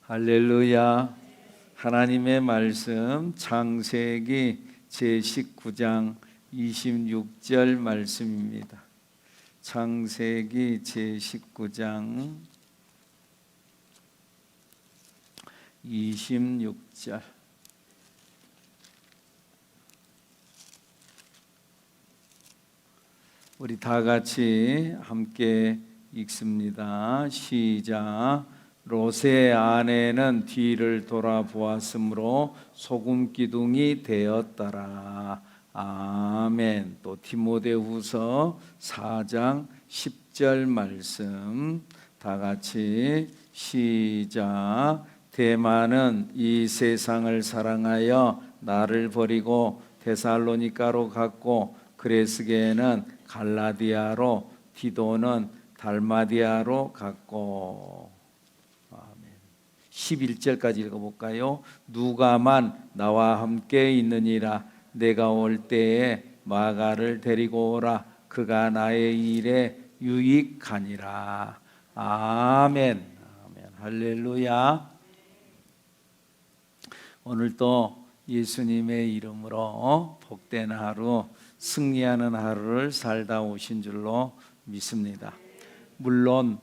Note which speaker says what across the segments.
Speaker 1: 할렐루야. 하나님의 말씀 창세기 제19장 26절 말씀입니다. 창세기 제19장 26절. 우리 다 같이 함께 읽습니다. 시작. 롯의 아내는 뒤를 돌아보았으므로 소금 기둥이 되었더라. 아멘. 또 디모데후서 4장 10절 말씀 다 같이 시작. 데마는 이 세상을 사랑하여 나를 버리고 데살로니가로 갔고 그레스게는 갈라디아로 디도는 달마디아로 갔고. 11절까지 읽어볼까요? 누가만 나와 함께 있느니라. 내가 올 때에 마가를 데리고 오라. 그가 나의 일에 유익하니라. 아멘. 아멘. 할렐루야. 오늘도 예수님의 이름으로 복된 하루, 승리하는 하루를 살다 오신 줄로 믿습니다. 물론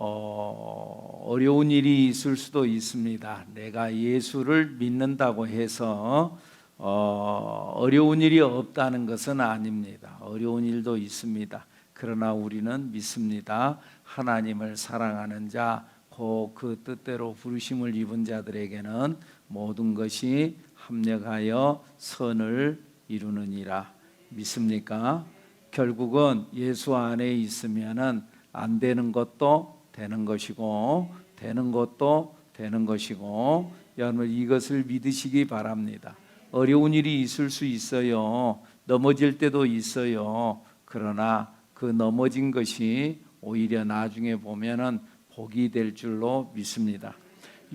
Speaker 1: 어려운 일이 있을 수도 있습니다. 내가 예수를 믿는다고 해서 어려운 일이 없다는 것은 아닙니다. 어려운 일도 있습니다. 그러나 우리는 믿습니다. 하나님을 사랑하는 자, 곧 그 뜻대로 부르심을 입은 자들에게는 모든 것이 합력하여 선을 이루느니라. 믿습니까? 결국은 예수 안에 있으면은 안 되는 것도 되는 것이고 되는 것도 되는 것이고, 여러분 이것을 믿으시기 바랍니다. 어려운 일이 있을 수 있어요. 넘어질 때도 있어요. 그러나 그 넘어진 것이 오히려 나중에 보면은 복이 될 줄로 믿습니다.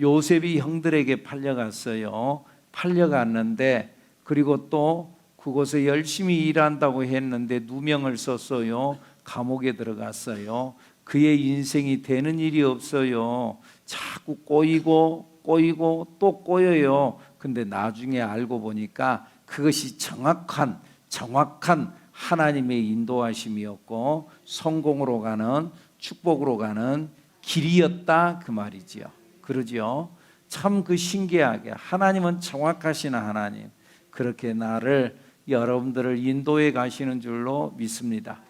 Speaker 1: 요셉이 형들에게 팔려갔어요. 팔려갔는데 그리고 또 그곳에 열심히 일한다고 했는데 누명을 썼어요. 감옥에 들어갔어요. 그의 인생이 되는 일이 없어요. 자꾸 꼬이고 또 꼬여요. 근데 나중에 알고 보니까 그것이 정확한 하나님의 인도하심이었고 성공으로 가는, 축복으로 가는 길이었다 그 말이지요. 그러죠. 참 그 신기하게 하나님은 정확하신 하나님, 그렇게 나를, 여러분들을 인도해 가시는 줄로 믿습니다.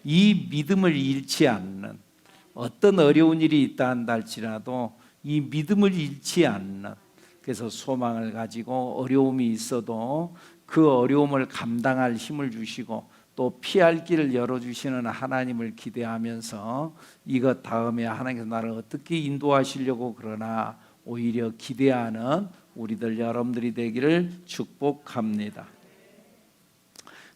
Speaker 1: 이 믿음을 잃지 않는, 어떤 어려운 일이 있다 한다 할지라도 이 믿음을 잃지 않는, 그래서 소망을 가지고 어려움이 있어도 그 어려움을 감당할 힘을 주시고 또 피할 길을 열어주시는 하나님을 기대하면서 이것 다음에 하나님께서 나를 어떻게 인도하시려고 그러나 오히려 기대하는 우리들 여러분들이 되기를 축복합니다.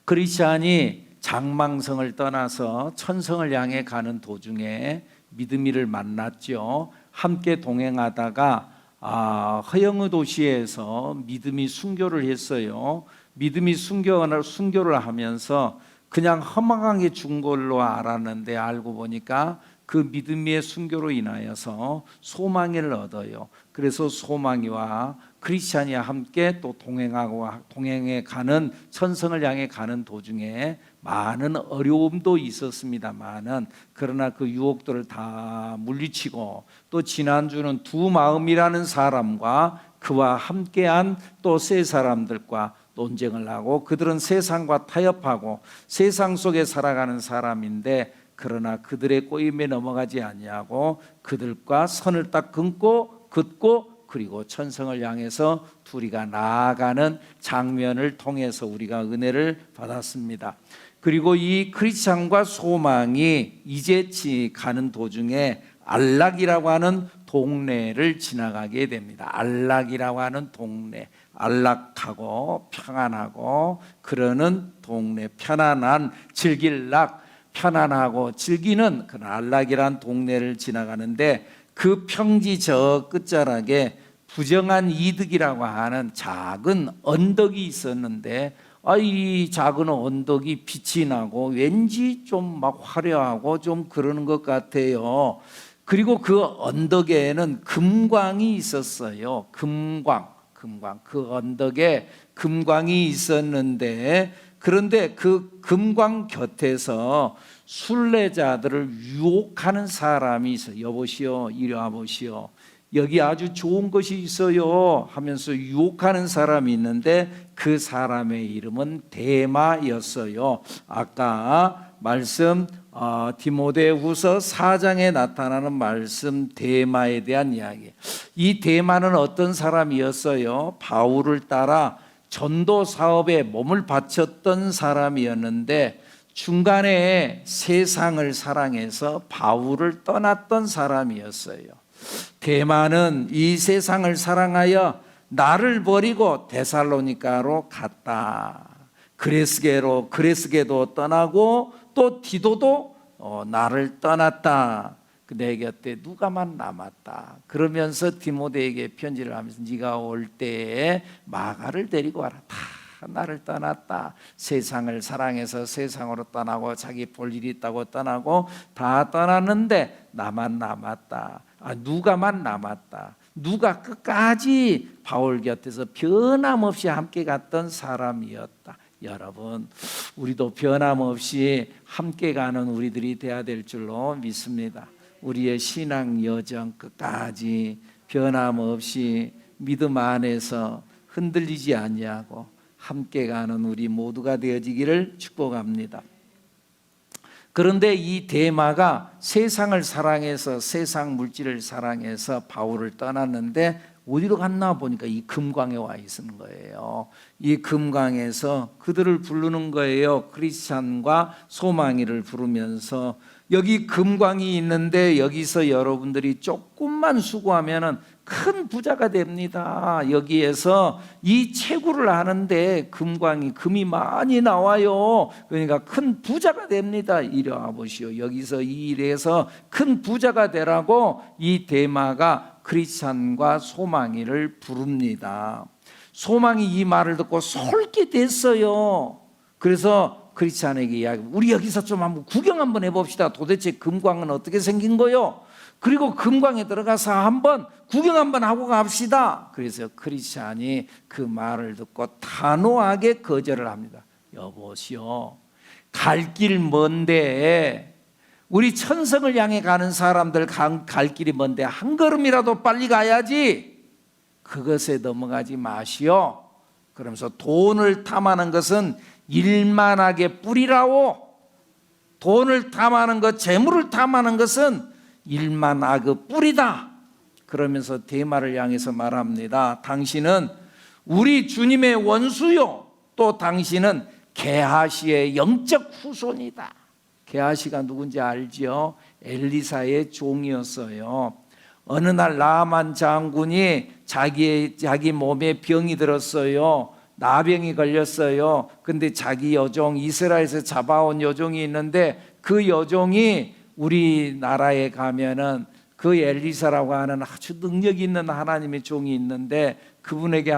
Speaker 1: 크리스찬이 장망성을 떠나서 천성을 향해 가는 도중에 믿음이를 만났죠. 함께 동행하다가 허영의 도시에서 믿음이 순교를 했어요. 믿음이 순교를 하면서 그냥 허망하게 죽은 걸로 알았는데 알고 보니까 그 믿음의 순교로 인하여서 소망을 얻어요. 그래서 소망이와 크리스찬이 함께 또 동행해 가는, 천성을 향해 가는 도중에 많은 어려움도 있었습니다만은, 그러나 그 유혹들을 다 물리치고 또 지난주는 두 마음이라는 사람과 그와 함께한 또 세 사람들과 논쟁을 하고, 그들은 세상과 타협하고 세상 속에 살아가는 사람인데 그러나 그들의 꼬임에 넘어가지 아니하고 그들과 선을 딱 긋고 그리고 천성을 향해서 둘이가 나아가는 장면을 통해서 우리가 은혜를 받았습니다. 그리고 이 크리스찬과 소망이 이제 가는 도중에 안락이라고 하는 동네를 지나가게 됩니다. 안락이라고 하는 동네, 안락하고 평안하고 그러는 동네, 편안한 즐길락, 편안하고 즐기는 그런 안락이라는 동네를 지나가는데 그 평지 저 끝자락에 부정한 이득이라고 하는 작은 언덕이 있었는데 이 작은 언덕이 빛이 나고 왠지 좀 막 화려하고 좀 그러는 것 같아요. 그리고 그 언덕에는 금광이 있었어요. 금광. 그 언덕에 금광이 있었는데, 그런데 그 금광 곁에서 순례자들을 유혹하는 사람이 있어요. 여보시오, 이리 와보시오, 여기 아주 좋은 것이 있어요 하면서 유혹하는 사람이 있는데, 그 사람의 이름은 데마였어요. 아까 말씀 디모데후서 4장에 나타나는 말씀 데마에 대한 이야기. 이 데마는 어떤 사람이었어요? 바울을 따라 전도 사업에 몸을 바쳤던 사람이었는데, 중간에 세상을 사랑해서 바울을 떠났던 사람이었어요. 데마는 이 세상을 사랑하여 나를 버리고 데살로니가로 갔다. 그레스게도 떠나고 또 디도도 나를 떠났다. 내 곁에 누가만 남았다. 그러면서 디모데에게 편지를 하면서 네가 올 때에 마가를 데리고 와라. 다 나를 떠났다. 세상을 사랑해서 세상으로 떠나고 자기 볼 일이 있다고 떠나고 다 떠났는데 나만 남았다. 누가만 남았다. 누가 끝까지 바울 곁에서 변함없이 함께 갔던 사람이었다. 여러분, 우리도 변함없이 함께 가는 우리들이 돼야 될 줄로 믿습니다. 우리의 신앙 여정 끝까지 변함없이 믿음 안에서 흔들리지 아니하고 함께 가는 우리 모두가 되어지기를 축복합니다. 그런데 이 데마가 세상을 사랑해서 세상 물질을 사랑해서 바울을 떠났는데 어디로 갔나 보니까 이 금광에 와 있는 거예요. 이 금광에서 그들을 부르는 거예요. 크리스찬과 소망이를 부르면서 여기 금광이 있는데 여기서 여러분들이 조금만 수고하면은 큰 부자가 됩니다. 여기에서 이 채굴을 하는데 금이 많이 나와요. 그러니까 큰 부자가 됩니다. 이리 와 보시오. 여기서 이 일에서 큰 부자가 되라고 이 데마가 크리스찬과 소망이를 부릅니다. 소망이 이 말을 듣고 솔깃 됐어요. 그래서 크리스찬에게 이야기, 우리 여기서 좀 한번 구경 한번 해봅시다. 도대체 금광은 어떻게 생긴 거요? 그리고 금광에 들어가서 한번 구경 한번 하고 갑시다. 그래서 크리스찬이 그 말을 듣고 단호하게 거절을 합니다. 여보시오, 갈 길 먼데, 우리 천성을 향해 가는 사람들 갈 길이 먼데 한 걸음이라도 빨리 가야지 그것에 넘어가지 마시오. 그러면서 돈을 탐하는 것은 일만하게 뿌리라오. 돈을 탐하는 것, 재물을 탐하는 것은 일만하게 뿌리다. 그러면서 데마를 향해서 말합니다. 당신은 우리 주님의 원수요, 또 당신은 게하시의 영적 후손이다. 게하시가 누군지 알지요? 엘리사의 종이었어요. 어느 날 나아만 장군이 자기 몸에 병이 들었어요. 나병이 걸렸어요. 근데 자기 여종, 이스라엘에서 잡아온 여종이 있는데 그 여종이 우리나라에 가면은 그 엘리사라고 하는 아주 능력 있는 하나님의 종이 있는데 그분에게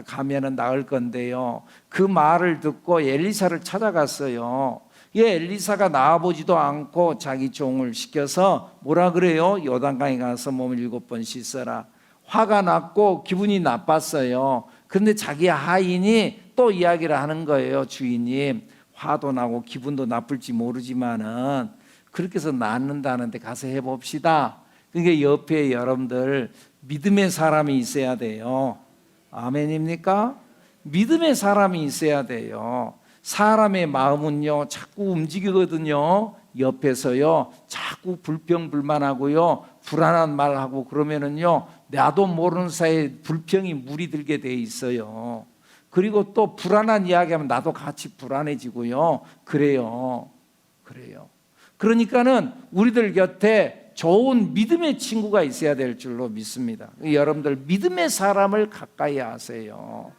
Speaker 1: 가면은 나을 건데요. 그 말을 듣고 엘리사를 찾아갔어요. 이 엘리사가 나아보지도 않고 자기 종을 시켜서 뭐라 그래요? 요단강에 가서 몸을 7번 씻어라. 화가 났고 기분이 나빴어요. 그런데 자기 하인이 또 이야기를 하는 거예요. 주인님, 화도 나고 기분도 나쁠지 모르지만은 그렇게 해서 낫는다는데 가서 해봅시다. 그러니까 옆에 여러분들 믿음의 사람이 있어야 돼요. 아멘입니까? 믿음의 사람이 있어야 돼요. 사람의 마음은요 자꾸 움직이거든요. 옆에서요 자꾸 불평불만하고요 불안한 말하고 그러면은요 나도 모르는 사이에 불평이 물이 들게 돼 있어요. 그리고 또 불안한 이야기하면 나도 같이 불안해지고요. 그래요. 그러니까는 우리들 곁에 좋은 믿음의 친구가 있어야 될 줄로 믿습니다. 여러분들 믿음의 사람을 가까이 하세요.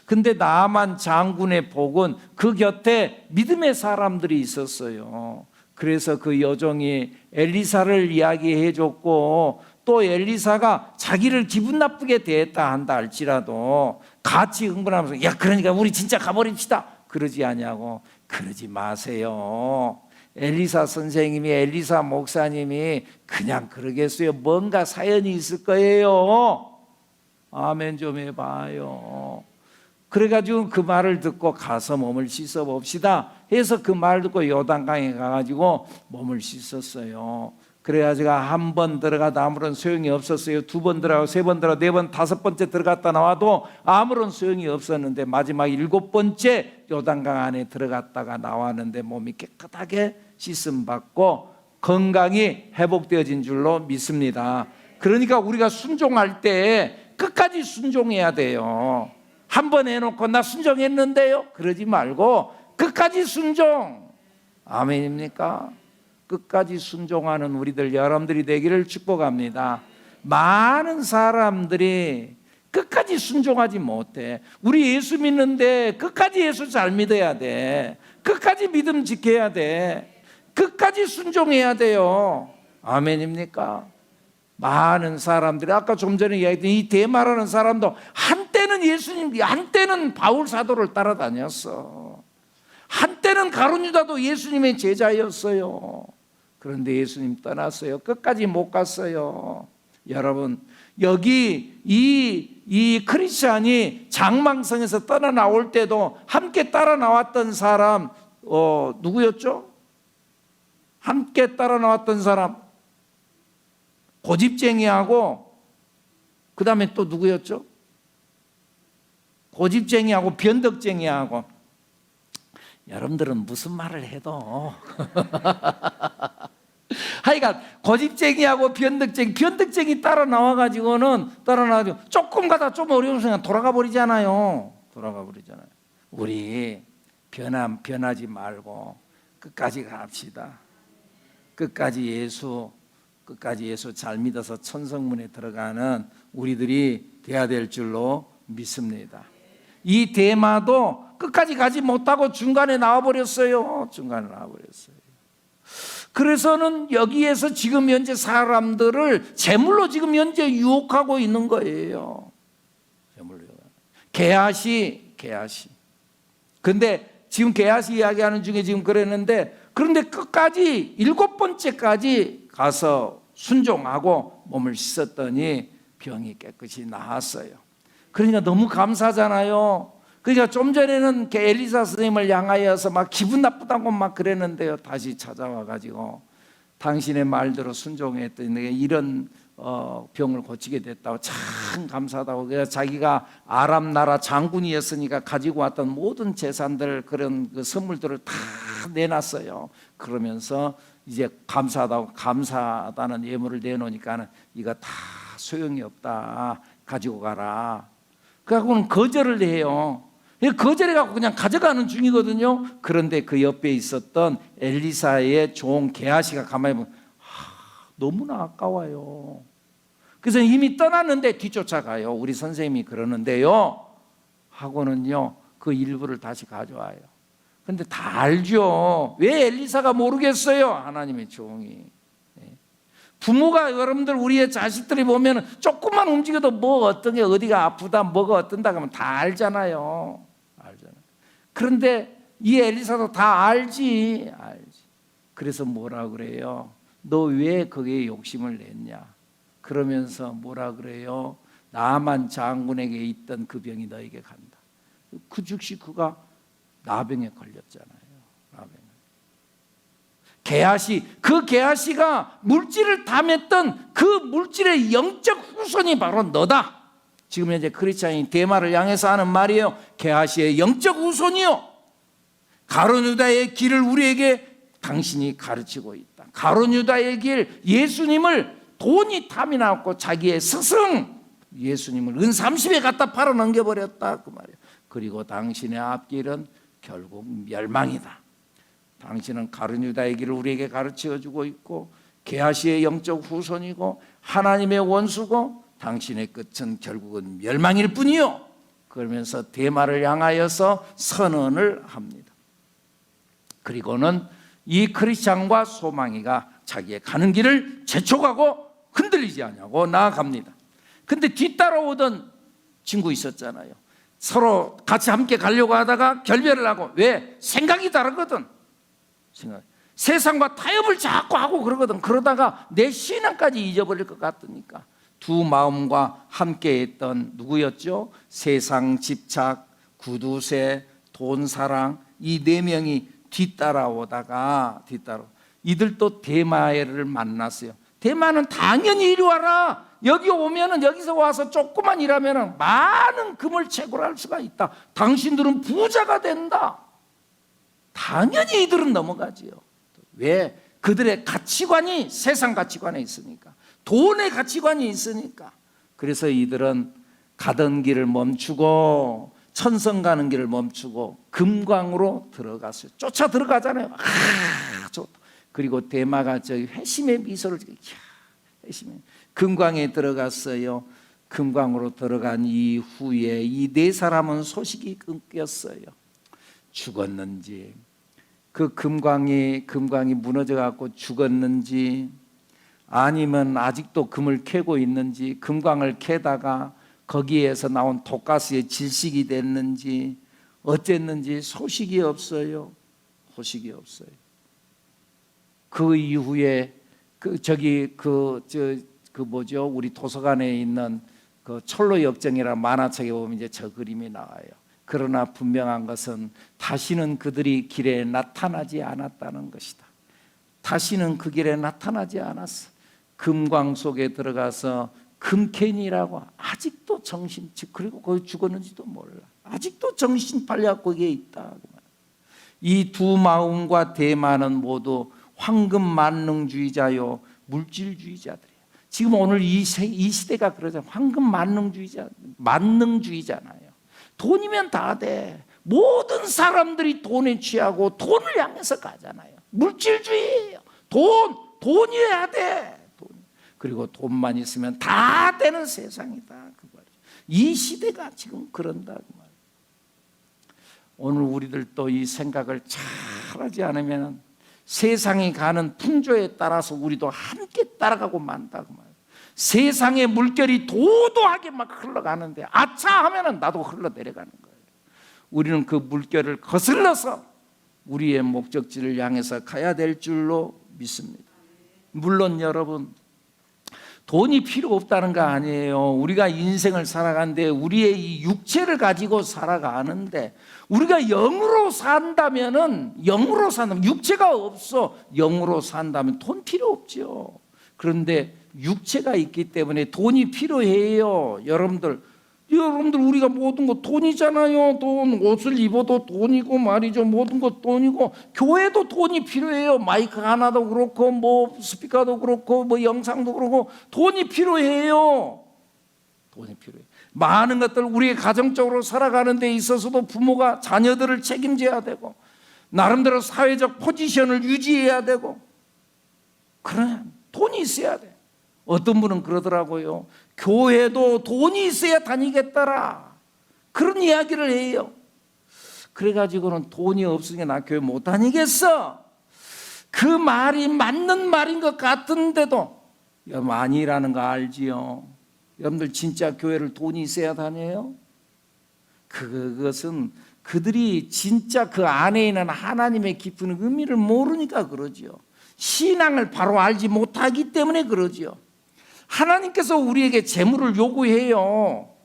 Speaker 1: 근데 나아만 장군의 복은 그 곁에 믿음의 사람들이 있었어요. 그래서 그 여종이 엘리사를 이야기해 줬고 또 엘리사가 자기를 기분 나쁘게 대했다 한다 할지라도 같이 흥분하면서 야 그러니까 우리 진짜 가버립시다 그러지 아니하고 그러지 마세요. 엘리사 선생님이, 엘리사 목사님이 그냥 그러겠어요? 뭔가 사연이 있을 거예요. 아멘 좀 해봐요. 그래가지고 그 말을 듣고 가서 몸을 씻어 봅시다 해서 그 말을 듣고 요단강에 가가지고 몸을 씻었어요. 그래가지고 한 번 들어가도 아무런 소용이 없었어요. 두 번 들어가고 세 번 들어가고 네 번, 다섯 번째 들어갔다 나와도 아무런 소용이 없었는데 마지막 일곱 번째 요단강 안에 들어갔다가 나왔는데 몸이 깨끗하게 씻음 받고 건강이 회복되어진 줄로 믿습니다. 그러니까 우리가 순종할 때 끝까지 순종해야 돼요. 한 번 해놓고 나 순종했는데요 그러지 말고 끝까지 순종. 아멘입니까? 끝까지 순종하는 우리들 여러분들이 되기를 축복합니다. 많은 사람들이 끝까지 순종하지 못해. 우리 예수 믿는데 끝까지 예수 잘 믿어야 돼. 끝까지 믿음 지켜야 돼. 끝까지 순종해야 돼요. 아멘입니까? 많은 사람들이 아까 좀 전에 이야기했던 이 데마라는 사람도 한때는 예수님, 한때는 바울 사도를 따라다녔어. 한때는 가룟 유다도 예수님의 제자였어요. 그런데 예수님 떠났어요. 끝까지 못 갔어요. 여러분, 여기 이 크리스찬이 장망성에서 떠나 나올 때도 함께 따라 나왔던 사람 누구였죠? 함께 따라 나왔던 사람 고집쟁이하고 그 다음에 또 누구였죠? 고집쟁이하고 변덕쟁이하고. 여러분들은 무슨 말을 해도 하여간 고집쟁이하고 변덕쟁이 따라 나와가지고 조금 가다 좀 어려운 순간 돌아가 버리잖아요. 우리 변하지 말고 끝까지 갑시다. 끝까지 예수 잘 믿어서 천성문에 들어가는 우리들이 돼야 될 줄로 믿습니다. 이 데마도 끝까지 가지 못하고 중간에 나와버렸어요. 그래서는 여기에서 지금 현재 사람들을 제물로 지금 현재 유혹하고 있는 거예요. 게하시. 근데 지금 게하시 이야기하는 중에 지금 그랬는데, 그런데 끝까지 일곱 번째까지 가서 순종하고 몸을 씻었더니 병이 깨끗이 나았어요. 그러니까 너무 감사하잖아요. 그러니까 좀 전에는 엘리사 선생님을 향하여서 막 기분 나쁘다고 막 그랬는데요. 다시 찾아와 가지고 당신의 말대로 순종했더니 이런 병을 고치게 됐다고 참 감사하다고. 그래서 자기가 아람 나라 장군이었으니까 가지고 왔던 모든 재산들, 그런 그 선물들을 다 내놨어요. 그러면서 이제 감사하다는 예물을 내놓으니까 이거 다 소용이 없다, 가지고 가라. 그래갖고는 거절을 해요. 거절해갖고 그냥 가져가는 중이거든요. 그런데 그 옆에 있었던 엘리사의 종 게하시가 가만히 보면 너무나 아까워요. 그래서 이미 떠났는데 뒤쫓아가요. 우리 선생님이 그러는데요 하고는요 그 일부를 다시 가져와요. 근데 다 알죠. 왜 엘리사가 모르겠어요? 하나님의 종이. 부모가, 여러분들 우리의 자식들이 보면 조금만 움직여도 뭐 어떤 게 어디가 아프다, 뭐가 어떤다 하면 다 알잖아요. 그런데 이 엘리사도 다 알지. 그래서 뭐라 그래요? 너 왜 거기에 욕심을 냈냐? 그러면서 뭐라 그래요? 나만 장군에게 있던 그 병이 너에게 간다. 그 즉시 그가 나병에 걸렸잖아요. 그 게하시가 물질을 탐했던 그 물질의 영적 후손이 바로 너다. 지금 현재 크리스찬이 데마를 향해서 하는 말이에요. 게하시의 영적 후손이요, 가룟 유다의 길을 우리에게 당신이 가르치고 있다. 가룟 유다의 길, 예수님을 돈이 탐이 나왔고 자기의 스승 예수님을 은 30에 갖다 팔아 넘겨버렸다 그 말이에요. 그리고 당신의 앞길은 결국 멸망이다. 당신은 가룟 유다의 길을 우리에게 가르쳐주고 있고 게하시의 영적 후손이고 하나님의 원수고 당신의 끝은 결국은 멸망일 뿐이요. 그러면서 데마를 향하여서 선언을 합니다. 그리고는 이 크리스찬과 소망이가 자기의 가는 길을 재촉하고 흔들리지 않냐고 나아갑니다. 근데 뒤따라오던 친구 있었잖아요. 서로 같이 함께 가려고 하다가 결별을 하고. 왜? 생각이 다르거든. 세상과 타협을 자꾸 하고 그러거든. 그러다가 내 신앙까지 잊어버릴 것 같으니까. 두 마음과 함께 했던 누구였죠? 세상 집착, 구두쇠, 돈 사랑, 이 네 명이 뒤따라오다가 이들도 데마를 만났어요. 데마는 당연히 이리 와라. 여기 오면은, 여기서 와서 조금만 일하면은 많은 금을 채굴할 수가 있다. 당신들은 부자가 된다. 당연히 이들은 넘어가지요. 왜? 그들의 가치관이 세상 가치관에 있으니까, 돈의 가치관이 있으니까. 그래서 이들은 가던 길을 멈추고 천성 가는 길을 멈추고 금광으로 들어갔어요. 쫓아 들어가잖아요. 좋다. 그리고 데마가 저기 회심의 미소를 회심의 금광에 들어갔어요. 금광으로 들어간 이후에 이 네 사람은 소식이 끊겼어요. 죽었는지, 그 금광이 무너져 갖고 죽었는지, 아니면 아직도 금을 캐고 있는지, 금광을 캐다가 거기에서 나온 독가스의 질식이 됐는지 어쨌는지 소식이 없어요. 소식이 없어요. 그 이후에 우리 도서관에 있는 그 철로 역정이라는 만화책에 보면 이제 저 그림이 나와요. 그러나 분명한 것은 다시는 그들이 길에 나타나지 않았다는 것이다. 다시는 그 길에 나타나지 않았어. 금광 속에 들어가서 금캔이라고 아직도 그리고 거기 죽었는지도 몰라. 아직도 정신 팔려 거기에 있다. 이 두 마음과 데마는 모두 황금 만능주의자요, 물질주의자들이에요. 지금 오늘 이 시대가 그러잖아요. 황금 만능주의잖아요. 돈이면 다 돼. 모든 사람들이 돈에 취하고 돈을 향해서 가잖아요. 물질주의예요. 돈이어야 돼. 그리고 돈만 있으면 다 되는 세상이다. 그 말이죠. 이 시대가 지금 그런다. 그 말이죠. 오늘 우리들도 이 생각을 잘 하지 않으면 세상이 가는 풍조에 따라서 우리도 함께 따라가고 만다. 그 말이죠. 세상의 물결이 도도하게 막 흘러가는데 아차 하면은 나도 흘러 내려가는 거예요. 우리는 그 물결을 거슬러서 우리의 목적지를 향해서 가야 될 줄로 믿습니다. 물론 여러분, 돈이 필요 없다는 거 아니에요. 우리가 인생을 살아가는데 우리의 이 육체를 가지고 살아가는데 우리가 영으로 산다면 육체가 없어. 영으로 산다면 돈 필요 없죠. 그런데 육체가 있기 때문에 돈이 필요해요. 여러분들 우리가 모든 거 돈이잖아요. 돈, 옷을 입어도 돈이고 말이죠. 모든 거 돈이고, 교회도 돈이 필요해요. 마이크 하나도 그렇고 뭐 스피커도 그렇고 뭐 영상도 그렇고 돈이 필요해요. 돈이 필요해요. 많은 것들 우리의 가정적으로 살아가는 데 있어서도 부모가 자녀들을 책임져야 되고 나름대로 사회적 포지션을 유지해야 되고, 그래 돈이 있어야 돼. 어떤 분은 그러더라고요. 교회도 돈이 있어야 다니겠더라. 그런 이야기를 해요. 그래가지고는 돈이 없으니까 나 교회 못 다니겠어. 그 말이 맞는 말인 것 같은데도 아니라는 거 알지요. 여러분들 진짜 교회를 돈이 있어야 다녀요? 그것은 그들이 진짜 그 안에 있는 하나님의 깊은 의미를 모르니까 그러지요. 신앙을 바로 알지 못하기 때문에 그러지요. 하나님께서 우리에게 재물을 요구해요.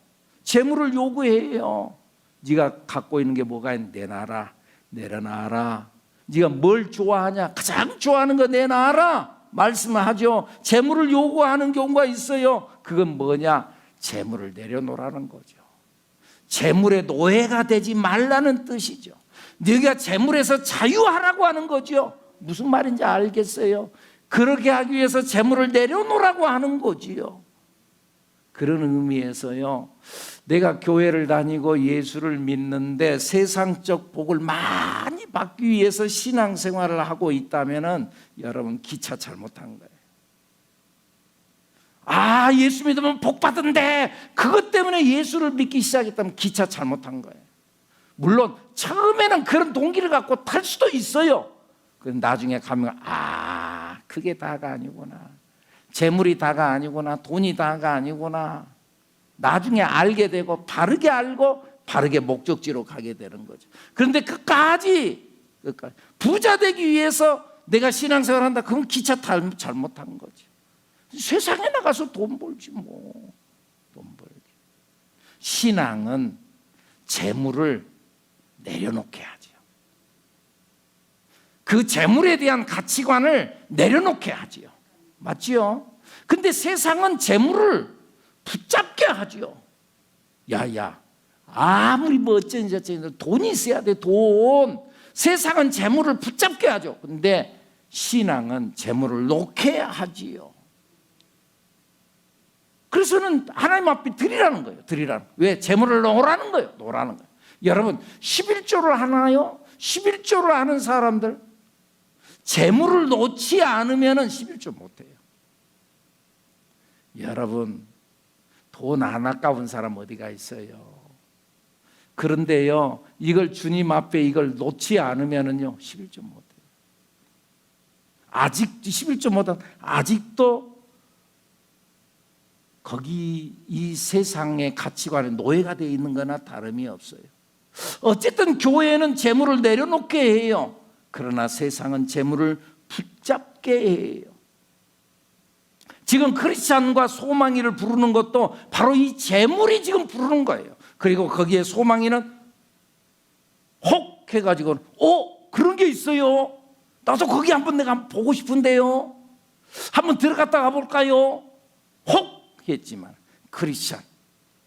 Speaker 1: 재물을 요구해요. 네가 갖고 있는 게 뭐가 있는데 내놔라. 내려놔라. 네가 뭘 좋아하냐? 가장 좋아하는 거 내놔라. 말씀을 하죠. 재물을 요구하는 경우가 있어요. 그건 뭐냐? 재물을 내려놓으라는 거죠. 재물의 노예가 되지 말라는 뜻이죠. 네가 재물에서 자유하라고 하는 거죠. 무슨 말인지 알겠어요? 그렇게 하기 위해서 재물을 내려놓으라고 하는 거지요. 그런 의미에서요, 내가 교회를 다니고 예수를 믿는데 세상적 복을 많이 받기 위해서 신앙생활을 하고 있다면 여러분 기차 잘못한 거예요. 예수 믿으면 복 받은데 그것 때문에 예수를 믿기 시작했다면 기차 잘못한 거예요. 물론 처음에는 그런 동기를 갖고 탈 수도 있어요. 나중에 가면 그게 다가 아니구나. 재물이 다가 아니구나. 돈이 다가 아니구나. 나중에 알게 되고 바르게 알고 바르게 목적지로 가게 되는 거죠. 그런데 끝까지 부자 되기 위해서 내가 신앙생활 한다. 그럼 기차 잘못한 거지. 세상에 나가서 돈 벌지 뭐. 돈 벌기. 신앙은 재물을 내려놓게 하죠. 그 재물에 대한 가치관을 내려놓게 하지요. 맞지요? 근데 세상은 재물을 붙잡게 하지요. 야야, 아무리 뭐 어쩐지 돈이 있어야 돼. 돈. 세상은 재물을 붙잡게 하죠. 근데 신앙은 재물을 놓게 하지요. 그래서는 하나님 앞에 드리라는 거예요. 드리라는. 왜? 재물을 놓으라는 거예요. 놓으라는 거예요. 여러분 11조를 하나요? 11조를 하는 사람들 재물을 놓지 않으면 11조 못해요. 여러분 돈 안 아까운 사람 어디가 있어요? 그런데요 이걸 주님 앞에 이걸 놓지 않으면요 11조 못해요. 아직 11조 못한 아직도 거기 이 세상의 가치관에 노예가 되어 있는 거나 다름이 없어요. 어쨌든 교회는 재물을 내려놓게 해요. 그러나 세상은 재물을 붙잡게 해요. 지금 크리스찬과 소망이를 부르는 것도 바로 이 재물이 지금 부르는 거예요. 그리고 거기에 소망이는 혹 해가지고 그런 게 있어요. 나도 거기 한번 내가 보고 싶은데요. 한번 들어갔다 가볼까요? 혹 했지만 크리스찬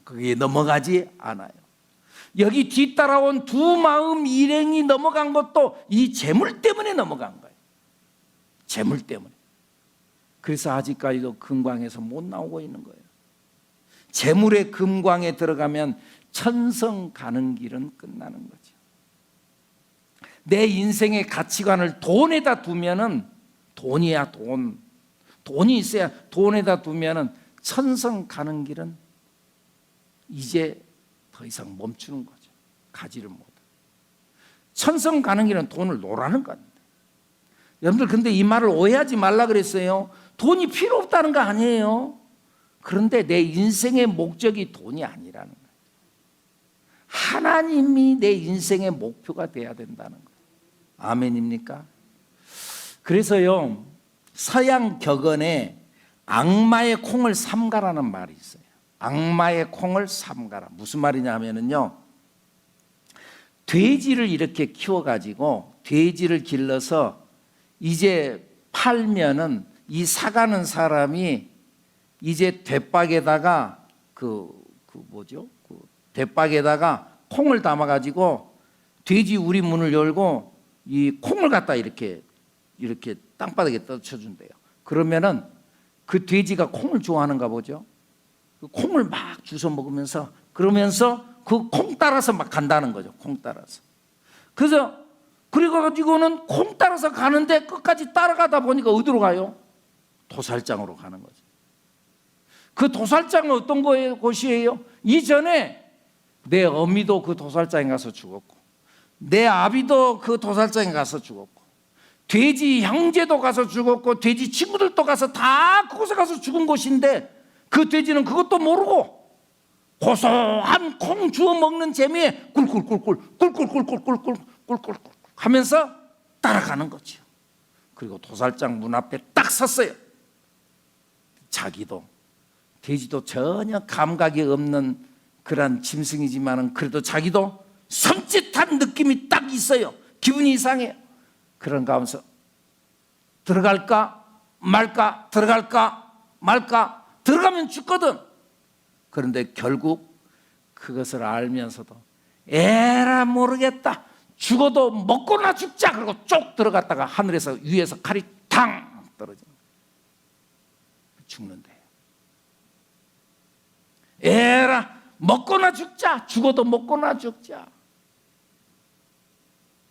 Speaker 1: 거기에 넘어가지 않아요. 여기 뒤따라온 두 마음 일행이 넘어간 것도 이 재물 때문에 넘어간 거예요. 재물 때문에. 그래서 아직까지도 금광에서 못 나오고 있는 거예요. 재물의 금광에 들어가면 천성 가는 길은 끝나는 거죠. 내 인생의 가치관을 돈에다 두면은 돈이야 돈. 돈이 있어야 돈에다 두면은 천성 가는 길은 이제 더 이상 멈추는 거죠. 가지를 못해. 천성 가는 길은 돈을 놓으라는 겁니다. 여러분들 근데 이 말을 오해하지 말라 그랬어요. 돈이 필요 없다는 거 아니에요. 그런데 내 인생의 목적이 돈이 아니라는 거예요. 하나님이 내 인생의 목표가 돼야 된다는 거예요. 아멘입니까? 그래서요 서양 격언에 악마의 콩을 삼가라는 말이 있어요. 악마의 콩을 삼가라. 무슨 말이냐면요 돼지를 이렇게 키워가지고 돼지를 길러서 이제 팔면은 이 사가는 사람이 이제 대박에다가 대박에다가 콩을 담아가지고 돼지 우리 문을 열고 이 콩을 갖다 이렇게 땅바닥에 떨쳐준대요. 그러면은 그 돼지가 콩을 좋아하는가 보죠. 그 콩을 막 주워 먹으면서 그러면서 그 콩 따라서 막 간다는 거죠. 콩 따라서. 그래서 그래가지고는 콩 따라서 가는데 끝까지 따라가다 보니까 어디로 가요? 도살장으로 가는 거죠. 그 도살장은 어떤 곳이에요? 이전에 내 어미도 그 도살장에 가서 죽었고 내 아비도 그 도살장에 가서 죽었고 돼지 형제도 가서 죽었고 돼지 친구들도 가서 다 그곳에 가서 죽은 곳인데 그 돼지는 그것도 모르고 고소한 콩 주워 먹는 재미에 꿀꿀꿀꿀 하면서 따라가는 거죠. 그리고 도살장 문 앞에 딱 섰어요. 자기도 돼지도 전혀 감각이 없는 그런 짐승이지만은 그래도 자기도 섬찟한 느낌이 딱 있어요. 기분이 이상해요. 그런 가운데서 들어갈까 말까 들어갈까 말까 들어가면 죽거든. 그런데 결국 그것을 알면서도 에라 모르겠다 죽어도 먹고나 죽자 그러고 쪽 들어갔다가 하늘에서 위에서 칼이 탕 떨어집니다. 죽는데 에라 먹고나 죽자 죽어도 먹고나 죽자.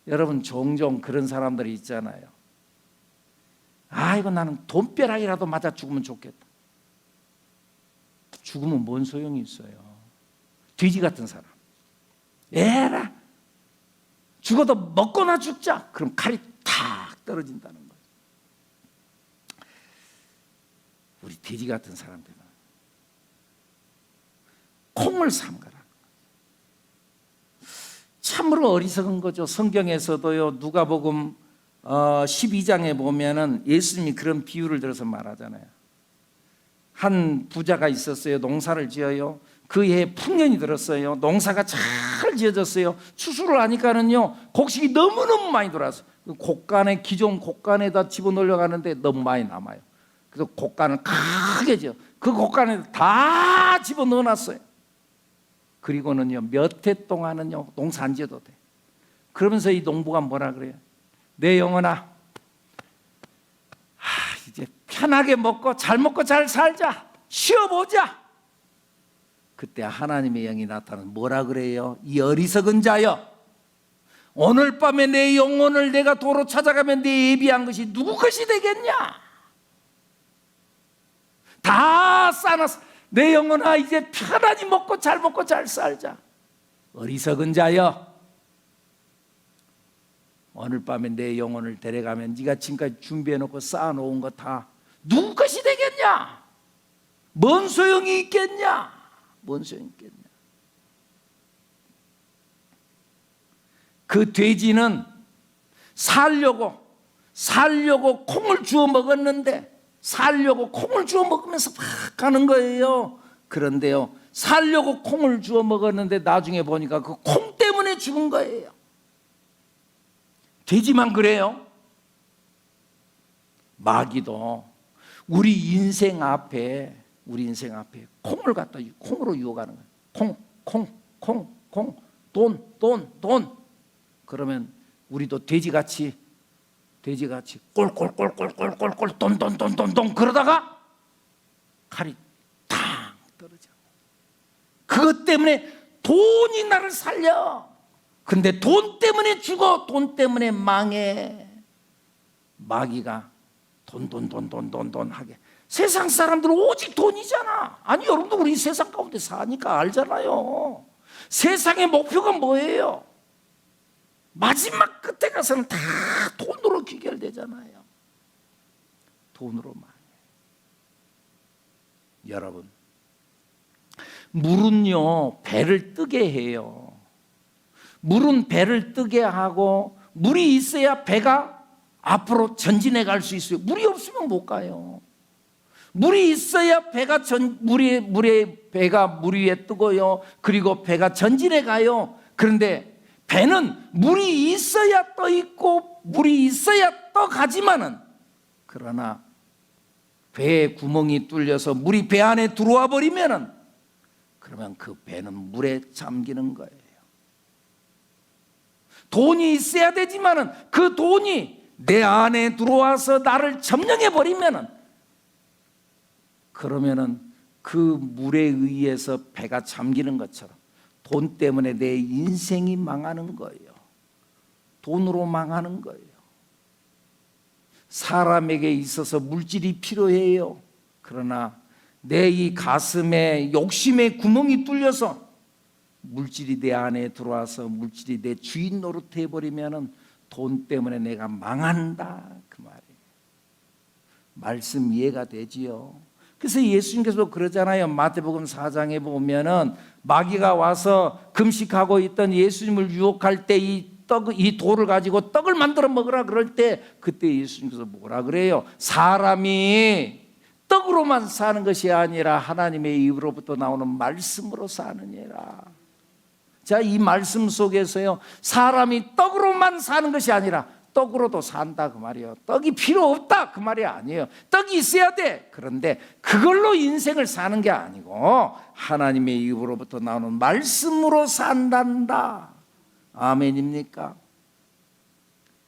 Speaker 1: 여러분 종종 그런 사람들이 있잖아요. 아이고 나는 돈벼락이라도 맞아 죽으면 좋겠다. 죽으면 뭔 소용이 있어요. 돼지 같은 사람 에라 죽어도 먹고나 죽자. 그럼 칼이 탁 떨어진다는 거예요. 우리 돼지 같은 사람들은 콩을 삼가라. 참으로 어리석은 거죠. 성경에서도요 누가복음 12장에 보면은 예수님이 그런 비유를 들어서 말하잖아요. 한 부자가 있었어요. 농사를 지어요. 그 해에 풍년이 들었어요. 농사가 잘 지어졌어요. 추수를 하니까는요, 곡식이 너무너무 많이 들어왔어요. 그 곡간에, 기존 곡간에다 집어넣으려고 하는데 너무 많이 남아요. 그래서 곡간을 크게 지어 그 곡간에 다 집어넣어놨어요. 그리고는요, 몇 해 동안은요, 농사 안 지어도 돼. 그러면서 이 농부가 뭐라 그래요? 내 영혼아, 이제 편하게 먹고 잘 살자. 쉬어보자. 그때 하나님의 영이 나타나서 뭐라 그래요? 이 어리석은 자여, 오늘 밤에 내 영혼을 내가 도로 찾아가면 내 예비한 것이 누구 것이 되겠냐? 다 싸놨어. 내 영혼아, 이제 편안히 먹고 잘 살자. 어리석은 자여, 오늘 밤에 내 영혼을 데려가면 네가 지금까지 준비해놓고 쌓아놓은 거 다 누구 것이 되겠냐? 뭔 소용이 있겠냐? 뭔 소용이 있겠냐? 그 돼지는 살려고 콩을 주워 먹었는데, 살려고 콩을 주워 먹으면서 막 가는 거예요. 그런데요, 살려고 콩을 주워 먹었는데 나중에 보니까 그 콩 때문에 죽은 거예요. 돼지만 그래요? 마귀도 우리 인생 앞에 콩을 갖다 콩으로 유혹하는 거예요. 콩, 돈. 그러면 우리도 돼지같이 꼴꼴 돈 그러다가 칼이 탁 떨어져. 그것 때문에 돈이 나를 살려. 근데 돈 때문에 죽어. 돈 때문에 망해. 마귀가 돈 하게. 세상 사람들은 오직 돈이잖아. 아니, 여러분도 우리 세상 가운데 사니까 알잖아요. 세상의 목표가 뭐예요? 마지막 끝에 가서는 다 돈으로 귀결되잖아요. 돈으로 망해. 여러분, 물은요, 배를 뜨게 해요. 물은 배를 뜨게 하고, 물이 있어야 배가 앞으로 전진해 갈 수 있어요. 물이 없으면 못 가요. 물이 있어야 배가 물 위에 뜨고요. 그리고 배가 전진해 가요. 그런데 배는 물이 있어야 떠 있고 물이 있어야 떠 가지만은, 그러나 배에 구멍이 뚫려서 물이 배 안에 들어와 버리면은, 그러면 그 배는 물에 잠기는 거예요. 돈이 있어야 되지만은 그 돈이 내 안에 들어와서 나를 점령해 버리면은, 그러면은 그 물에 의해서 배가 잠기는 것처럼 돈 때문에 내 인생이 망하는 거예요. 돈으로 망하는 거예요. 사람에게 있어서 물질이 필요해요. 그러나 내 이 가슴에 욕심의 구멍이 뚫려서 물질이 내 안에 들어와서 물질이 내 주인 노릇해 버리면은 돈 때문에 내가 망한다, 그 말이에요. 말씀 이해가 되지요? 그래서 예수님께서 그러잖아요. 마태복음 4장에 보면은 마귀가 와서 금식하고 있던 예수님을 유혹할 때 이 돌을 가지고 떡을 만들어 먹으라 그럴 때, 그때 예수님께서 뭐라 그래요? 사람이 떡으로만 사는 것이 아니라 하나님의 입으로부터 나오는 말씀으로 사느니라. 자, 이 말씀 속에서요, 사람이 떡으로만 사는 것이 아니라 떡으로도 산다, 그 말이에요. 떡이 필요 없다, 그 말이 아니에요. 떡이 있어야 돼. 그런데 그걸로 인생을 사는 게 아니고 하나님의 입으로부터 나오는 말씀으로 산단다. 아멘입니까?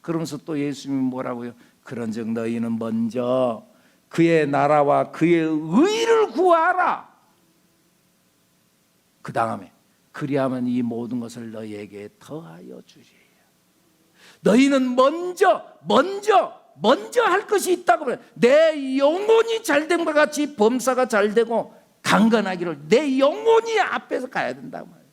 Speaker 1: 그러면서 또 예수님이 뭐라고요? 그런즉 너희는 먼저 그의 나라와 그의 의를 구하라. 그 다음에 그리하면 이 모든 것을 너희에게 더하여 주리라. 너희는 먼저 할 것이 있다고 그래요. 내 영혼이 잘된 것 같이 범사가 잘되고 강건하기를 내 영혼이 앞에서 가야 된다고 말해요.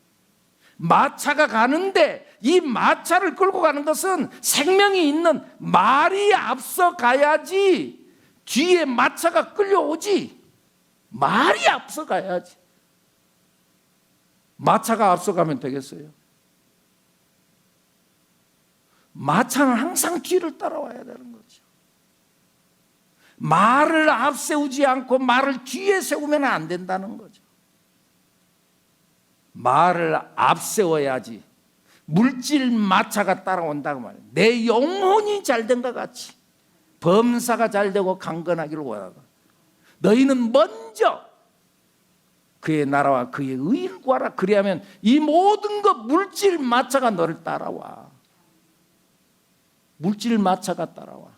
Speaker 1: 마차가 가는데 이 마차를 끌고 가는 것은 생명이 있는 말이 앞서 가야지 뒤에 마차가 끌려오지. 말이 앞서 가야지. 마차가 앞서 가면 되겠어요? 마차는 항상 뒤를 따라와야 되는 거죠. 말을 앞세우지 않고 말을 뒤에 세우면 안 된다는 거죠. 말을 앞세워야지 물질 마차가 따라온다고 말해요. 내 영혼이 잘된 것 같이 범사가 잘되고 강건하기를 원하다. 너희는 먼저 그의 나라와 그의 의를 구하라. 그리하면 이 모든 것 물질 마차가 너를 따라와. 물질 마차가 따라와.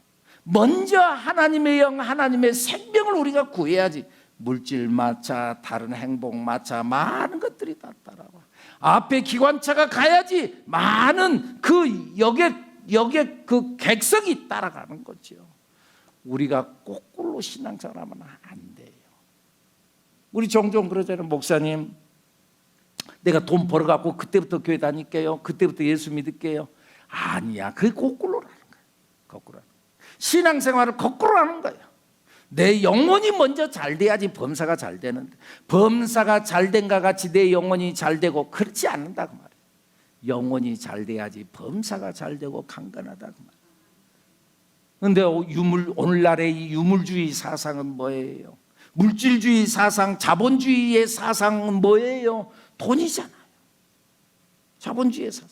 Speaker 1: 먼저 하나님의 영, 하나님의 생명을 우리가 구해야지 물질 마차, 다른 행복 마차, 많은 것들이 다 따라와. 앞에 기관차가 가야지 많은 그 역의 그 객석이 따라가는 거죠. 우리가 거꾸로 신앙생활하면 안 돼요. 우리 종종 그러잖아요. 목사님, 내가 돈 벌어갖고 그때부터 교회 다닐게요. 그때부터 예수 믿을게요. 아니야, 그게 거꾸로라는 거예요. 거꾸로. 신앙생활을 거꾸로 하는 거예요. 내 영혼이 먼저 잘 돼야지 범사가 잘 되는데, 범사가 잘 된 것 같이 내 영혼이 잘 되고 그렇지 않는다고 말이에요. 영혼이 잘 돼야지 범사가 잘 되고 강건하다고 말이에요. 그런데 오늘날의 이 유물주의 사상은 뭐예요? 물질주의 사상, 자본주의의 사상은 뭐예요? 돈이잖아요. 자본주의의 사상.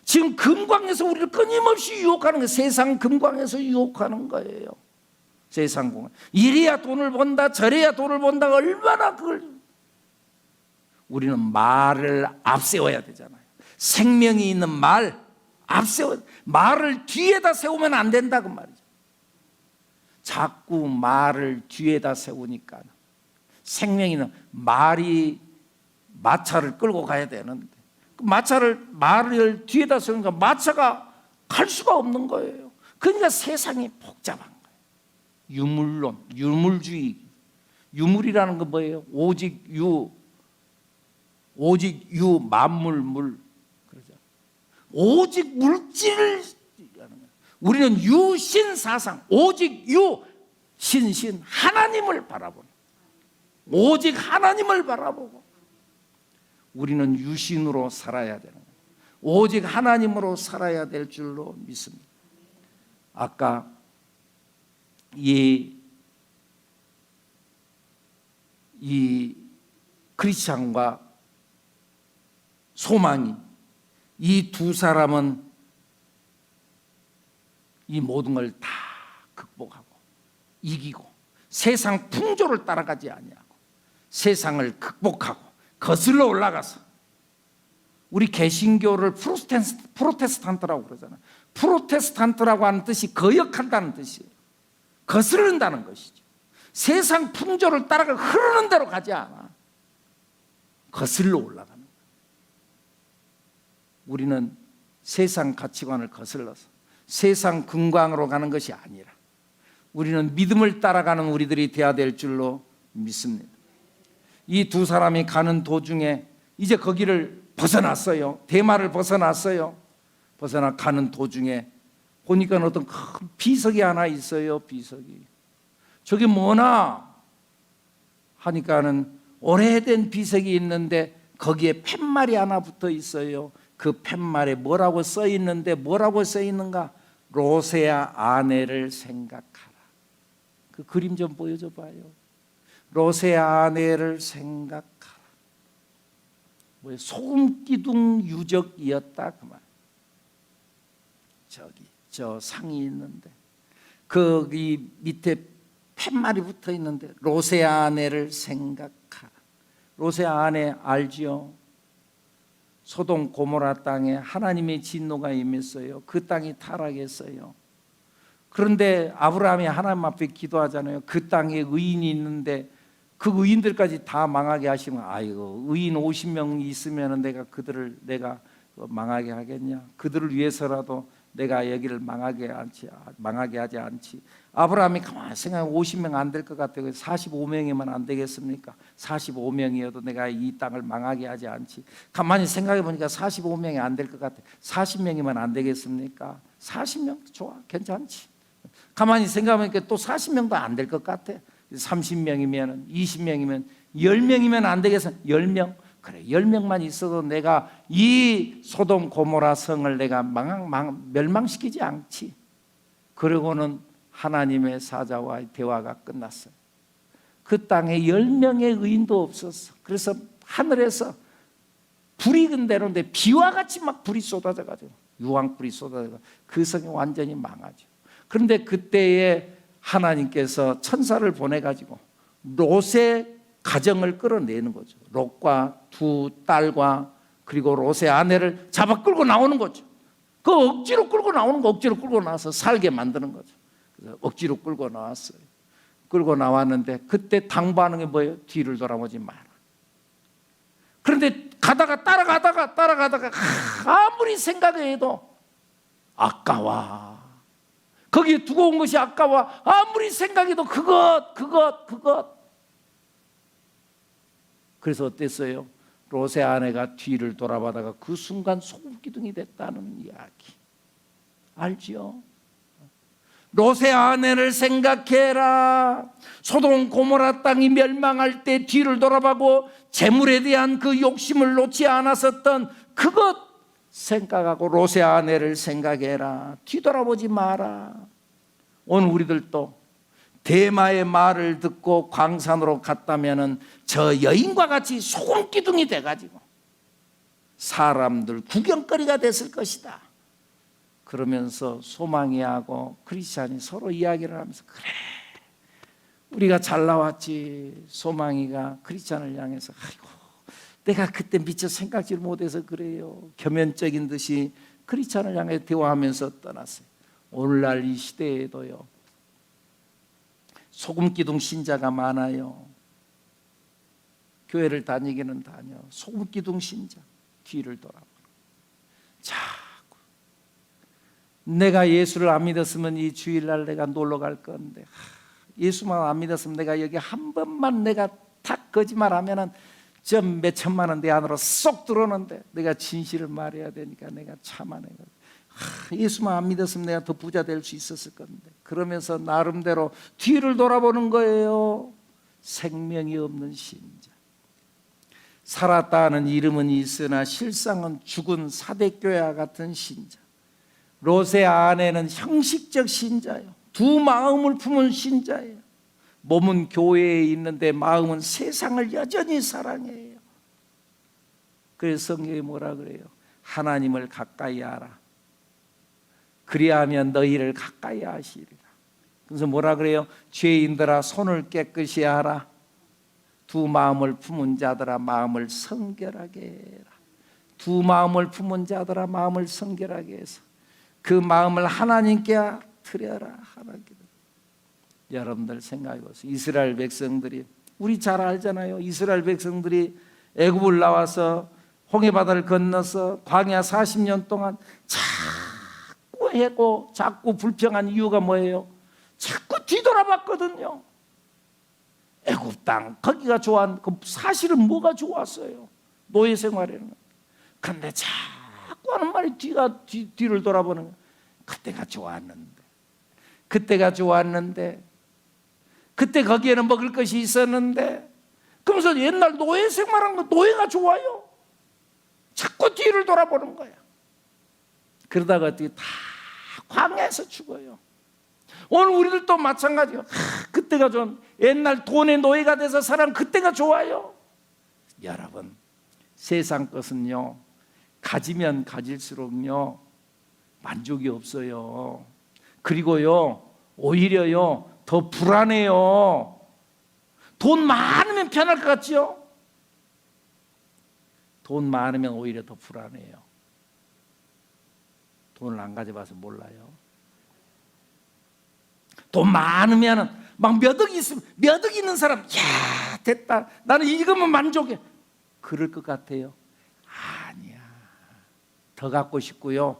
Speaker 1: 지금 금광에서 우리를 끊임없이 유혹하는 거예요. 세상 금광에서 유혹하는 거예요. 세상 공간. 이래야 돈을 번다, 저래야 돈을 번다. 얼마나 그걸. 우리는 말을 앞세워야 되잖아요. 생명이 있는 말 앞세워. 말을 뒤에다 세우면 안 된다고 말이죠. 자꾸 말을 뒤에다 세우니까 생명이 있는 말이 마차를 끌고 가야 되는데 말을 뒤에다 세우니까 마차가 갈 수가 없는 거예요. 그러니까 세상이 복잡한 거예요. 유물론, 유물주의. 유물이라는 건 뭐예요? 오직 유, 만물, 물. 그러죠. 오직 물질을, 우리는 유신 사상, 오직 신, 하나님을 바라보는, 오직 하나님을 바라보고 우리는 유신으로 살아야 되는 거예요. 오직 하나님으로 살아야 될 줄로 믿습니다. 아까 이 크리스찬과 소망이, 이 두 사람은 이 모든 걸 다 극복하고 이기고 세상 풍조를 따라가지 아니하고 세상을 극복하고 거슬러 올라가서, 우리 개신교를 프로테스탄트라고 그러잖아요. 프로테스탄트라고 하는 뜻이 거역한다는 뜻이에요. 거스른다는 것이죠. 세상 풍조를 따라가 흐르는 대로 가지 않아. 거슬러 올라가는 거예요. 우리는 세상 가치관을 거슬러서 세상 금광으로 가는 것이 아니라 우리는 믿음을 따라가는 우리들이 되어야 될 줄로 믿습니다. 이 두 사람이 가는 도중에 이제 거기를 벗어났어요. 대마를 벗어났어요. 벗어나 가는 도중에 보니까 어떤 큰 비석이 하나 있어요. 비석이. 저게 뭐나 하니까는 오래된 비석이 있는데 거기에 팻말이 하나 붙어 있어요. 그 팻말에 뭐라고 써 있는데, 뭐라고 써 있는가? 로세아 아내를 생각하라. 그 그림 좀 보여줘 봐요. 로세아 아내를 생각하라. 뭐 소금기둥 유적이었다 그 말. 저기 저 상이 있는데 거기 밑에 팻말이 붙어 있는데 로세아 아내를 생각하라. 로세아 아내 알지요? 소돔 고모라 땅에 하나님의 진노가 임했어요. 그 땅이 타락했어요. 그런데 아브라함이 하나님 앞에 기도하잖아요. 그 땅에 의인이 있는데 그 의인들까지 다 망하게 하시면, 아이고 의인 50명 있으면 내가 그들을 내가 망하게 하겠냐? 그들을 위해서라도 내가 여기를 망하게 하지 않지. 아브라함이 가만히 생각하면 50명 안 될 것 같아요. 45명이면 안 되겠습니까? 45명이어도 내가 이 땅을 망하게 하지 않지. 가만히 생각해 보니까 45명이 안 될 것 같아. 40명이면 안 되겠습니까? 40명 좋아, 괜찮지. 가만히 생각해보니까 또 40명도 안 될 것 같아. 30명이면 20명이면 10명이면 안 되겠어. 10명. 그래 10명만 있어도 내가 이 소돔 고모라 성을 내가 멸망시키지 않지. 그러고는 하나님의 사자와의 대화가 끝났어요. 그 땅에 10명의 의인도 없었어. 그래서 하늘에서 불이 근대로인데 비와 같이 막 불이 쏟아져가지고 유황불이 쏟아져가지고 그 성이 완전히 망하죠. 그런데 그때에 하나님께서 천사를 보내가지고 롯의 가정을 끌어내는 거죠. 롯과 두 딸과 그리고 롯의 아내를 잡아 끌고 나오는 거죠. 그 억지로 끌고 나오는 거, 억지로 끌고 나와서 살게 만드는 거죠. 그래서 억지로 끌고 나왔어요. 끌고 나왔는데 그때 당부하는 게 뭐예요? 뒤를 돌아보지 마라. 그런데 따라가다가 아무리 생각해도 아까워. 거기에 두고 온 것이 아까워. 아무리 생각해도 그것. 그래서 어땠어요? 롯의 아내가 뒤를 돌아보다가 그 순간 소금기둥이 됐다는 이야기 알지요? 롯의 아내를 생각해라. 소돔 고모라 땅이 멸망할 때 뒤를 돌아보고 재물에 대한 그 욕심을 놓지 않았었던 그것 생각하고 롯의 아내를 생각해라. 뒤돌아보지 마라. 오늘 우리들도 대마의 말을 듣고 광산으로 갔다면은 저 여인과 같이 소금기둥이 돼가지고 사람들 구경거리가 됐을 것이다. 그러면서 소망이하고 크리스찬이 서로 이야기를 하면서 그래 우리가 잘 나왔지. 소망이가 크리스찬을 향해서 아이고 내가 그때 미처 생각지를 못해서 그래요. 겸연적인 듯이 크리스찬을 향해 대화하면서 떠났어요. 오늘날 이 시대에도요 소금기둥 신자가 많아요. 교회를 다니기는 다녀. 소금기둥 신자 뒤를 돌아보는. 자꾸 내가 예수를 안 믿었으면 이 주일날 내가 놀러 갈 건데 예수만 안 믿었으면 내가 여기 한 번만 내가 탁 거짓말하면은 저 몇 천만 원 내 안으로 쏙 들어오는데 내가 진실을 말해야 되니까 내가 참아내고 예수만 안 믿었으면 내가 더 부자 될 수 있었을 건데 그러면서 나름대로 뒤를 돌아보는 거예요. 생명이 없는 신자. 살았다는 이름은 있으나 실상은 죽은 사대교회와 같은 신자. 롯의 아내는 형식적 신자예요. 두 마음을 품은 신자예요. 몸은 교회에 있는데 마음은 세상을 여전히 사랑해요. 그래서 성경이 뭐라 그래요? 하나님을 가까이 하라. 그리하면 너희를 가까이 하시리라. 그래서 뭐라 그래요? 죄인들아 손을 깨끗이 하라. 두 마음을 품은 자들아 마음을 성결하게 해라. 두 마음을 품은 자들아 마음을 성결하게 해서 그 마음을 하나님께 드려라. 하나님께. 여러분들 생각해 보세요. 이스라엘 백성들이 우리 잘 알잖아요. 이스라엘 백성들이 애굽을 나와서 홍해바다를 건너서 광야 40년 동안 자꾸 해고 자꾸 불평한 이유가 뭐예요? 자꾸 뒤돌아봤거든요. 애굽 땅 거기가 좋았. 사실은 뭐가 좋았어요? 노예 생활에는. 그런데 자꾸 하는 말이 뒤를 돌아보는 거예요. 그때가 좋았는데 그때 거기에는 먹을 것이 있었는데 그러면서 옛날 노예 생활한 거 노예가 좋아요. 자꾸 뒤를 돌아보는 거야. 그러다가 어떻게 다 광야에서 죽어요. 오늘 우리들도 마찬가지예요. 그때가 좀 옛날 돈의 노예가 돼서 살아온 그때가 좋아요. 여러분 세상 것은요 가지면 가질수록요 만족이 없어요. 그리고요 오히려요 더 불안해요. 돈 많으면 편할 것 같지요? 돈 많으면 오히려 더 불안해요. 돈을 안 가져봐서 몰라요. 돈 많으면 막 몇 억 있는 사람 야 됐다 나는 이거면 만족해 그럴 것 같아요. 아니야. 더 갖고 싶고요.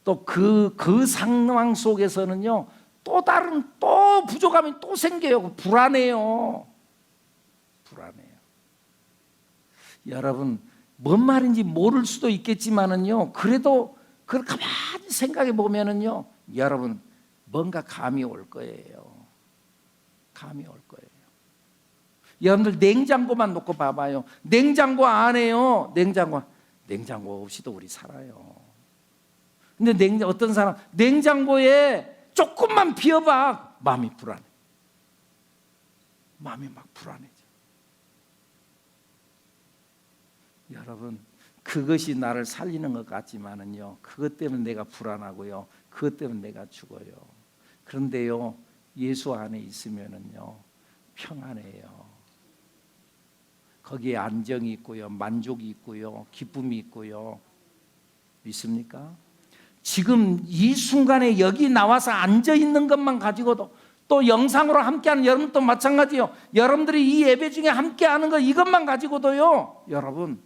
Speaker 1: 또 그 상황 속에서는요 또 다른 또 부족함이 또 생겨요. 불안해요. 여러분 뭔 말인지 모를 수도 있겠지만은요 그래도 그걸 가만히 생각해 보면은요 여러분 뭔가 감이 올 거예요. 여러분들 냉장고만 놓고 봐봐요. 냉장고 안에요. 냉장고 없이도 우리 살아요. 근데 어떤 사람 냉장고에 조금만 비워봐 마음이 불안해. 마음이 막 불안해져. 여러분, 그것이 나를 살리는 것 같지만은요, 그것 때문에 내가 불안하고요, 그것 때문에 내가 죽어요. 그런데요, 예수 안에 있으면은요 평안해요. 거기에 안정이 있고요, 만족이 있고요, 기쁨이 있고요. 믿습니까? 지금 이 순간에 여기 나와서 앉아 있는 것만 가지고도, 또 영상으로 함께하는 여러분도 마찬가지요. 여러분들이 이 예배 중에 함께하는 거 이것만 가지고도요, 여러분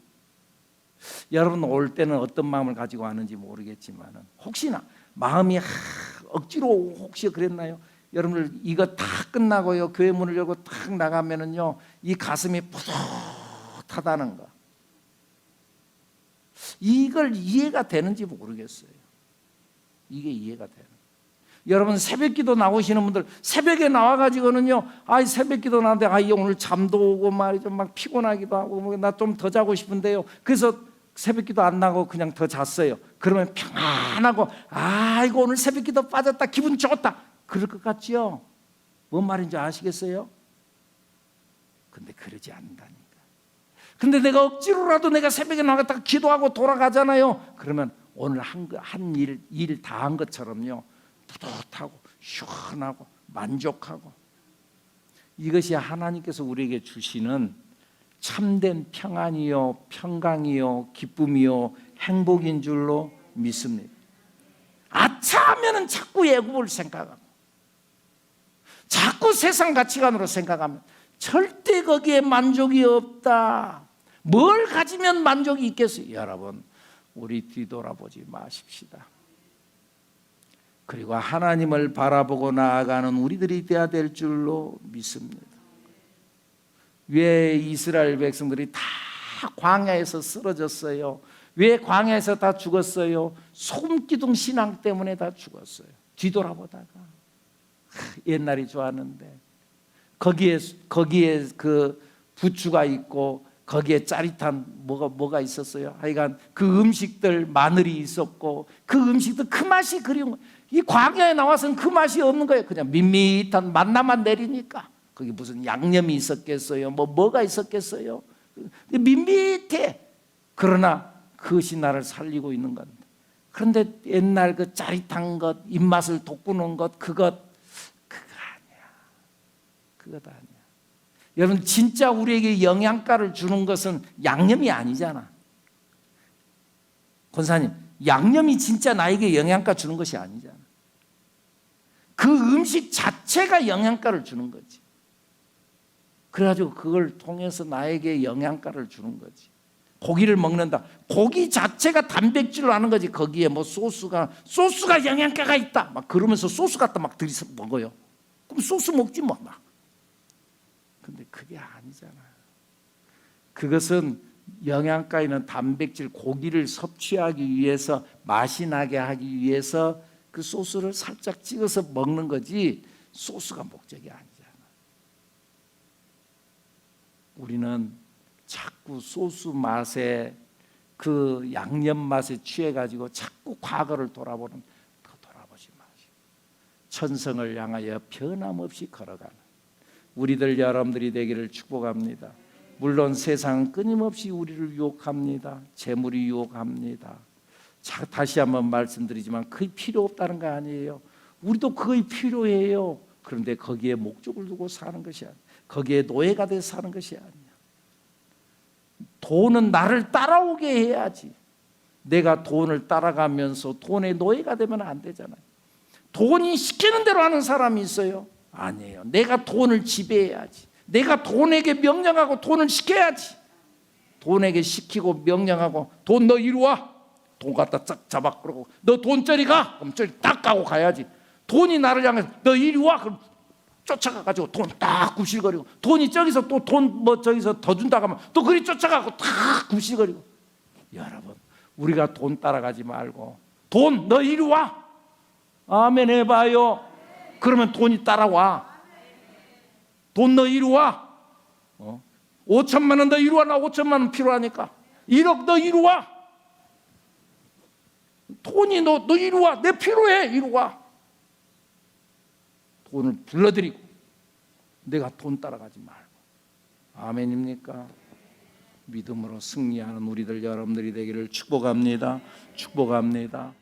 Speaker 1: 올 때는 어떤 마음을 가지고 왔는지 모르겠지만 혹시나 마음이 억지로 혹시 그랬나요? 여러분들 이거 다 끝나고요, 교회 문을 열고 탁 나가면은요, 이 가슴이 뿌듯하다는 거, 이걸 이해가 되는지 모르겠어요. 이게 이해가 돼요. 여러분 새벽기도 나오시는 분들, 새벽에 나와가지고는요, 새벽기도 나왔는데 오늘 잠도 오고 말이죠, 막 피곤하기도 하고 나 좀 더 자고 싶은데요. 그래서 새벽기도 안 나고 그냥 더 잤어요. 그러면 평안하고 이거 오늘 새벽기도 빠졌다, 기분 좋다, 그럴 것 같지요? 뭔 말인지 아시겠어요? 근데 그러지 않는다니까. 근데 내가 억지로라도 내가 새벽에 나갔다가 기도하고 돌아가잖아요. 그러면 오늘 한 일 다 한 것처럼요, 뿌듯하고 시원하고 만족하고, 이것이 하나님께서 우리에게 주시는 참된 평안이요, 평강이요, 기쁨이요, 행복인 줄로 믿습니다. 아차하면은 자꾸 애굽을 생각하고 자꾸 세상 가치관으로 생각하면 절대 거기에 만족이 없다. 뭘 가지면 만족이 있겠어요? 여러분, 우리 뒤돌아보지 마십시다. 그리고 하나님을 바라보고 나아가는 우리들이 되어야 될 줄로 믿습니다. 왜 이스라엘 백성들이 다 광야에서 쓰러졌어요? 왜 광야에서 다 죽었어요? 소금기둥 신앙 때문에 다 죽었어요. 뒤돌아보다가 옛날이 좋았는데, 거기에 그 부추가 있고 거기에 짜릿한 뭐가 있었어요? 하여간 그 음식들, 마늘이 있었고 그 음식들 그 맛이 그리운 거예요. 이 광야에 나와서는 그 맛이 없는 거예요. 그냥 밋밋한 만나만 내리니까. 거기 무슨 양념이 있었겠어요? 뭐가 있었겠어요? 밋밋해. 그러나 그것이 나를 살리고 있는 건데, 그런데 옛날 그 짜릿한 것, 입맛을 돋구는 것, 그거 아니야. 그것 아니야. 여러분, 진짜 우리에게 영양가를 주는 것은 양념이 아니잖아. 권사님, 양념이 진짜 나에게 영양가 주는 것이 아니잖아. 그 음식 자체가 영양가를 주는 거지. 그래가지고 그걸 통해서 나에게 영양가를 주는 거지. 고기를 먹는다, 고기 자체가 단백질로 하는 거지. 거기에 소스가 영양가가 있다 막 그러면서 소스 갖다 막 들이서 먹어요. 그럼 소스 먹지 막. 근데 그게 아니잖아. 그것은 영양가 있는 단백질, 고기를 섭취하기 위해서, 맛이 나게 하기 위해서 그 소스를 살짝 찍어서 먹는 거지, 소스가 목적이 아니잖아. 우리는 자꾸 소스 맛에, 그 양념 맛에 취해가지고 자꾸 과거를 돌아보지 마시고 천성을 향하여 변함없이 걸어가는 우리들 여러분들이 되기를 축복합니다. 물론 세상은 끊임없이 우리를 유혹합니다. 재물이 유혹합니다. 다시 한번 말씀드리지만 그게 필요 없다는 거 아니에요. 우리도 그게 필요해요. 그런데 거기에 목적을 두고 사는 것이 아니야. 거기에 노예가 돼서 사는 것이 아니야. 돈은 나를 따라오게 해야지. 내가 돈을 따라가면서 돈의 노예가 되면 안 되잖아요. 돈이 시키는 대로 하는 사람이 있어요? 아니에요. 내가 돈을 지배해야지. 내가 돈에게 명령하고 돈을 시켜야지. 돈에게 시키고 명령하고, 돈 너 이리 와. 돈 갖다 쫙 잡아 그러고, 너 돈짜리 가. 그럼 저리 딱 가고 가야지. 돈이 나를 향해서 너 이리 와. 그럼 쫓아가가지고 돈 딱 굽실거리고, 돈이 저기서 또 돈 저기서 더 준다고 하면 또 그리 쫓아가고 딱 굽실거리고. 여러분, 우리가 돈 따라가지 말고, 돈 너 이리 와. 아멘 해봐요. 그러면 돈이 따라와. 돈 너 이리 와. 5천만 원 더 이루와. 나 5천만 원 필요하니까. 1억 더 이루와. 돈이 너 이루와. 내 필요해. 이루와. 돈을 불러들이고 내가 돈 따라가지 말고. 아멘입니까? 믿음으로 승리하는 우리들 여러분들이 되기를 축복합니다. 축복합니다.